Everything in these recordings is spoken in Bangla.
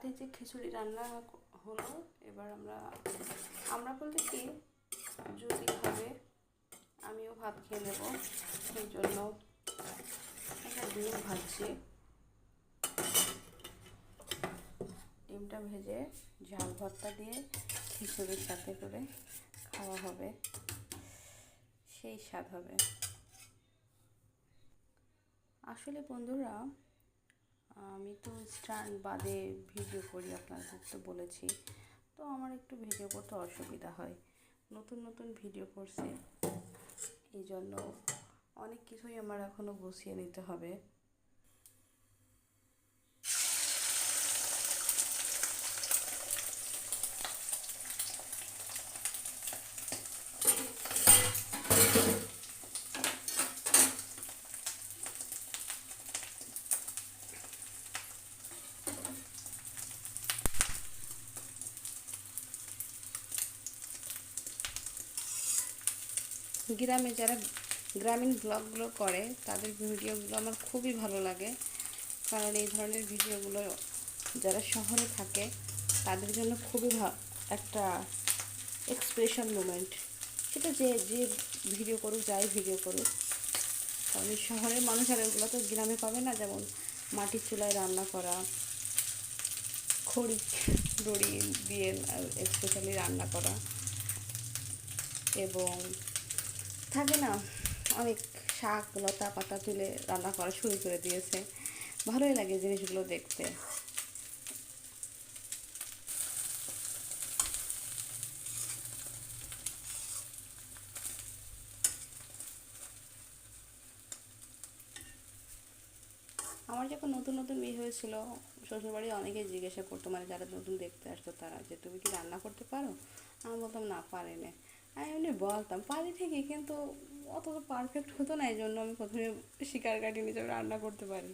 রাতে যে খিচুড়ি রান্না হলো, এবার আমরা বলতে কি, যদি খাবে আমিও ভাত খেয়ে নেব, সেই জন্য একটা ডিম ভাজছি। ডিমটা ভেজে ঝাল ভর্তা দিয়ে খিচুড়ির সাথে করে খাওয়া হবে, সেই স্বাদ হবে। আসলে বন্ধুরা, আমি তো স্ট্যান্ড বাদে ভিডিও করি, আপনাদের তো বলেছি, তো আমার একটু ভিডিও করতে অসুবিধা হয়। নতুন নতুন ভিডিও করছি, এই জন্য অনেক কিছুই আমার এখনও গুছিয়ে নিতে হবে। গ্রামে যারা গ্রামীণ ব্লগগুলো করে, তাদের ভিডিওগুলো আমার খুবই ভালো লাগে, কারণ এই ধরনের ভিডিওগুলো যারা শহরে থাকে তাদের জন্য খুবই একটা এক্সপ্রেশন মোমেন্ট। সেটা যে যে ভিডিও করুক, যাই ভিডিও করুক, কারণ শহরের মানুষ আর ওগুলো তো গ্রামে পাবে না। যেমন মাটির চুলায় রান্না করা, খড়ি দড়ি দিয়ে স্পেশালি রান্না করা, এবং থাকে না অনেক শাক লতা পাতা তুলে রান্না করা শুরু করে দিয়েছে। ভালোই লাগে জিনিসগুলো দেখতে। আমার যখন নতুন নতুন বিয়ে হয়েছিল, শ্বশুরবাড়ি অনেকেই জিজ্ঞাসা করতো, মানে যারা নতুন দেখতে আসতো তারা, যে তুমি কি রান্না করতে পারো? আমি বলতাম না, পারি না। আমি এমনি বলতাম পারি ঠিকই, কিন্তু অত তো পারফেক্ট হতো না, এই জন্য আমি প্রথমে শিকার কাটিয়ে নিজে রান্না করতে পারি।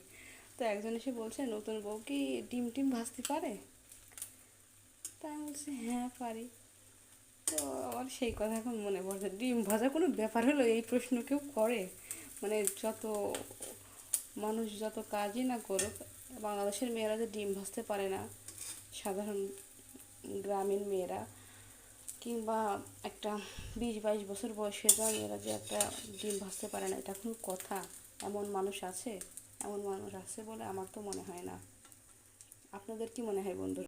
তো একজন এসে বলছে, নতুন বউ কি ডিম টিম ভাজতে পারে? তা আমি বলছি হ্যাঁ পারি। তো আমার সেই কথা এখন মনে পড়ছে, ডিম ভাজা কোনো ব্যাপার হলো, এই প্রশ্ন কেউ করে? মানে যত মানুষ যত কাজই না করুক, বাংলাদেশের মেয়েরা যে ডিম ভাজতে পারে না, সাধারণ গ্রামীণ মেয়েরা, কিংবা একটা 20-22 বছর বয়সে যা মেয়েরা যে একটা ডিম ভাজতে পারে না, এটা কোনো কথা? এমন মানুষ আছে? এমন মানুষ আছে বলে আমার তো মনে হয় না। আপনাদের কি মনে হয় বন্ধু?